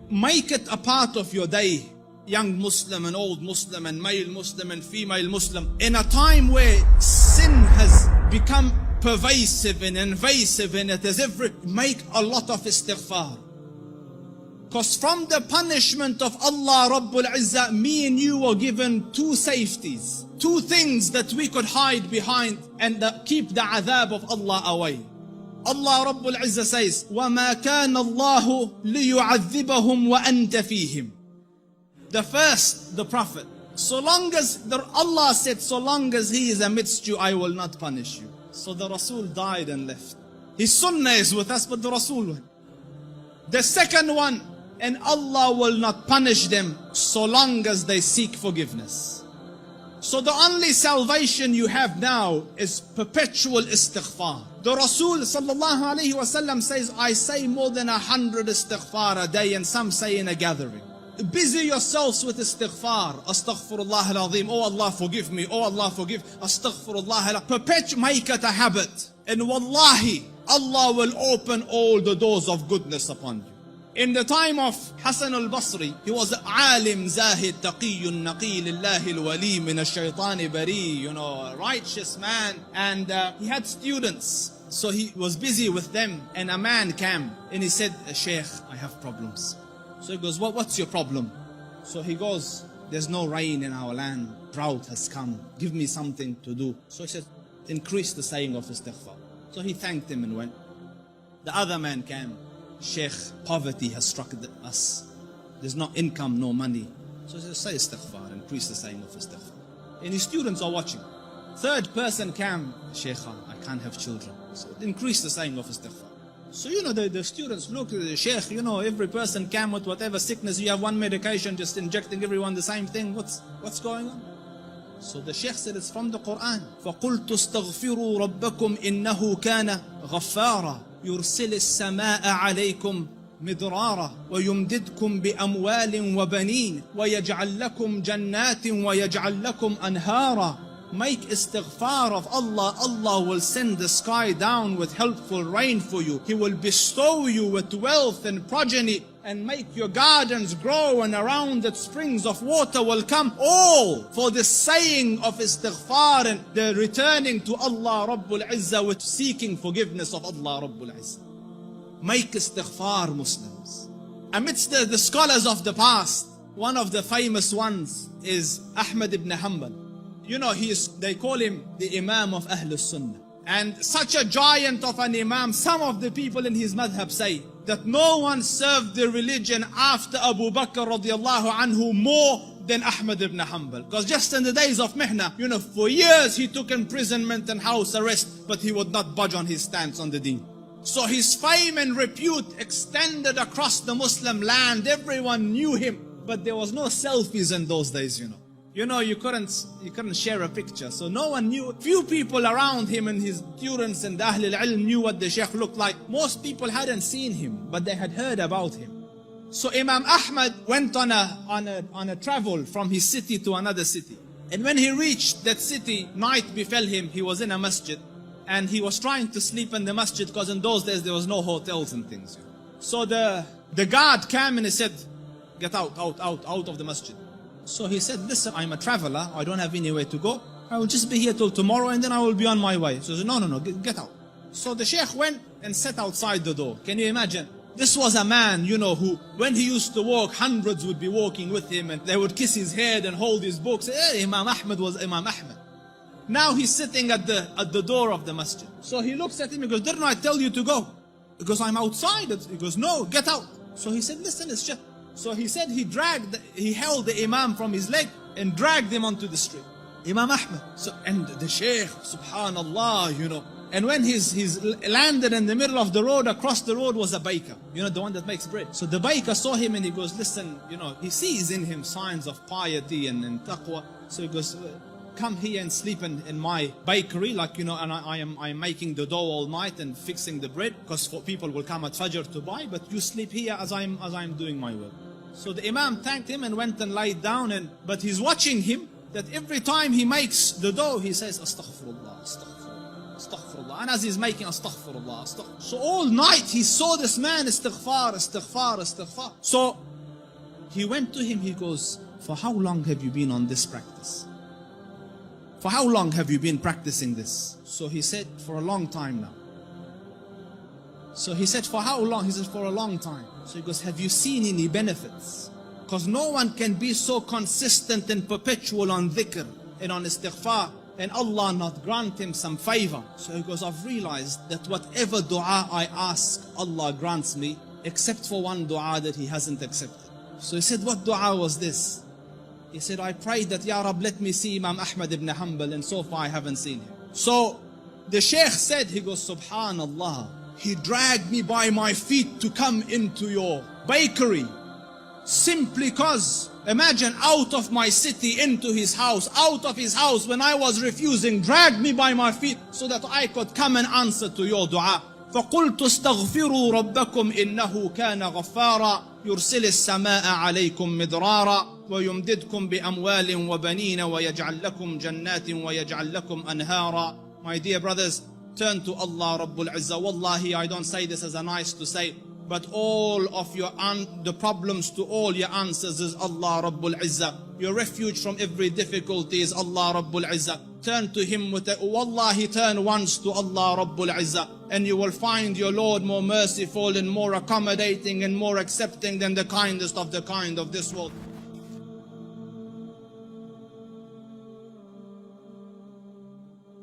make it a part of your day. Young Muslim and old Muslim and male Muslim and female Muslim. In a time where sin has become pervasive and invasive in it, as every, make a lot of istighfar. Because from the punishment of Allah Rabbul Izzah, me and you were given two safeties. Two things that we could hide behind and keep the adhab of Allah away. Allah Rabbul Izzah says, وَمَا كَانَ اللَّهُ لِيُعَذِّبَهُمْ وَأَنْتَ فِيهِمْ. The first, the Prophet. So long as, Allah said, so long as he is amidst you, I will not punish you. So the Rasul died and left. His sunnah is with us, but the Rasul went. The second one, and Allah will not punish them so long as they seek forgiveness. So the only salvation you have now is perpetual istighfar. The Rasul sallallahu alayhi wasallam says, I say more than 100 istighfar a day, and some say in a gathering. Busy yourselves with istighfar. Astaghfirullah al-azim. Oh Allah, forgive me. Oh Allah, forgive. Astaghfirullah. Perpetual, make it a habit. And wallahi, Allah will open all the doors of goodness upon you. In the time of Hassan al-Basri, he was alim, zahid, taqiyyun, naqi, lillahi al-wali, min al-shaytani bari, a righteous man. And he had students. So he was busy with them. And a man came and he said, Shaykh, I have problems. So he goes, what's your problem? So he goes, there's no rain in our land. Drought has come. Give me something to do. So he said, increase the saying of istighfar. So he thanked him and went. The other man came. Sheikh, poverty has struck us. There's no income, no money. So he said, say istighfar, increase the saying of istighfar. And his students are watching. Third person came. Sheikh, I can't have children. So increase the saying of istighfar. So the students look at the Sheikh, every person came with whatever sickness, you have one medication, just injecting everyone the same thing. What's going on? So the Sheikh said, it's from the Quran. فَقُلْتُ اسْتَغْفِرُوا رَبَّكُمْ إِنَّهُ كَانَ غَفَّارًا يُرْسِلِ السَّمَاءَ عَلَيْكُمْ مِدْرَارًا وَيُمْدِدْكُمْ بِأَمْوَالٍ وَبَنِينَ وَيَجْعَلْ لَكُمْ جَنَّاتٍ وَيَجْعَلْ لَكُمْ أَنْهَارًا. Make istighfar of Allah. Allah will send the sky down with helpful rain for you. He will bestow you with wealth and progeny and make your gardens grow, and around it springs of water will come. All for the saying of istighfar and the returning to Allah Rabbul Izzah with seeking forgiveness of Allah Rabbul Izzah. Make istighfar, Muslims. Amidst the scholars of the past, one of the famous ones is Ahmad Ibn Hanbal. They call him the Imam of Ahlul Sunnah. And such a giant of an Imam, some of the people in his madhab say that no one served the religion after Abu Bakr radiallahu anhu more than Ahmad ibn Hanbal. Because just in the days of Mihna, for years he took imprisonment and house arrest, but he would not budge on his stance on the deen. So his fame and repute extended across the Muslim land. Everyone knew him, but there was no selfies in those days, you couldn't share a picture. So no one knew. Few people around him and his students and Ahlul Ilm knew what the Shaykh looked like. Most people hadn't seen him, but they had heard about him. So Imam Ahmad went on a travel from his city to another city. And when he reached that city, night befell him. He was in a masjid. And he was trying to sleep in the masjid because in those days there was no hotels and things. So the guard came and he said, get out of the masjid. So he said, listen, I'm a traveler. I don't have anywhere to go. I will just be here till tomorrow and then I will be on my way. So he said, no, get out. So the Shaykh went and sat outside the door. Can you imagine? This was a man, who, when he used to walk, hundreds would be walking with him and they would kiss his head and hold his books. Imam Ahmad was Imam Ahmad. Now he's sitting at the door of the masjid. So he looks at him and goes, didn't I tell you to go? He goes, I'm outside. He goes, no, get out. So he said, listen, it's just... So he said he held the Imam from his leg and dragged him onto the street. Imam Ahmad. And the Shaykh, subhanallah, And when he's landed in the middle of the road, across the road was a baker, the one that makes bread. So the baker saw him and he goes, listen, he sees in him signs of piety and taqwa. So he goes, come here and sleep in my bakery, and I'm making the dough all night and fixing the bread, because people will come at Fajr to buy, but you sleep here as I'm doing my work. So the Imam thanked him and went and lied down, but he's watching him, that every time he makes the dough, he says, astaghfirullah, astaghfirullah, astaghfirullah. And as he's making astaghfirullah, astaghfirullah. So all night he saw this man, istighfar, istighfar, istighfar. So He went to him, he goes, for how long have you been on this practice? For how long have you been practicing this? So he said, for a long time now. So he said, for how long? He said, for a long time. So he goes, have you seen any benefits? Because no one can be so consistent and perpetual on zikr and on istighfar and Allah not grant him some favor. So he goes, I've realized that whatever dua I ask, Allah grants me, except for one dua that he hasn't accepted. So he said, what dua was this? He said, I prayed that, Ya Rab, let me see Imam Ahmad Ibn Hanbal, and so far I haven't seen him. So the Shaykh said, he goes, Subhanallah, he dragged me by my feet to come into your bakery. Simply cause, imagine, out of my city into his house, out of his house when I was refusing, dragged me by my feet so that I could come and answer to your dua. فقلت استغفروا ربكم إنه كان غفارا يرسل السماء عليكم مدرارا ويمددكم بأموال وبنين ويجعل لكم جنات ويجعل لكم أنهارا. My dear brothers, turn to Allah Rabbul Izzah. Wallahi, I don't say this as a nice to say, but all of the problems to all your answers is Allah Rabbul Izzah. Your refuge from every difficulty is Allah Rabbul Izzah. Turn to Him with it. Wallahi, turn once to Allah Rabbul Izzah, and you will find your Lord more merciful and more accommodating and more accepting than the kindest of the kind of this world.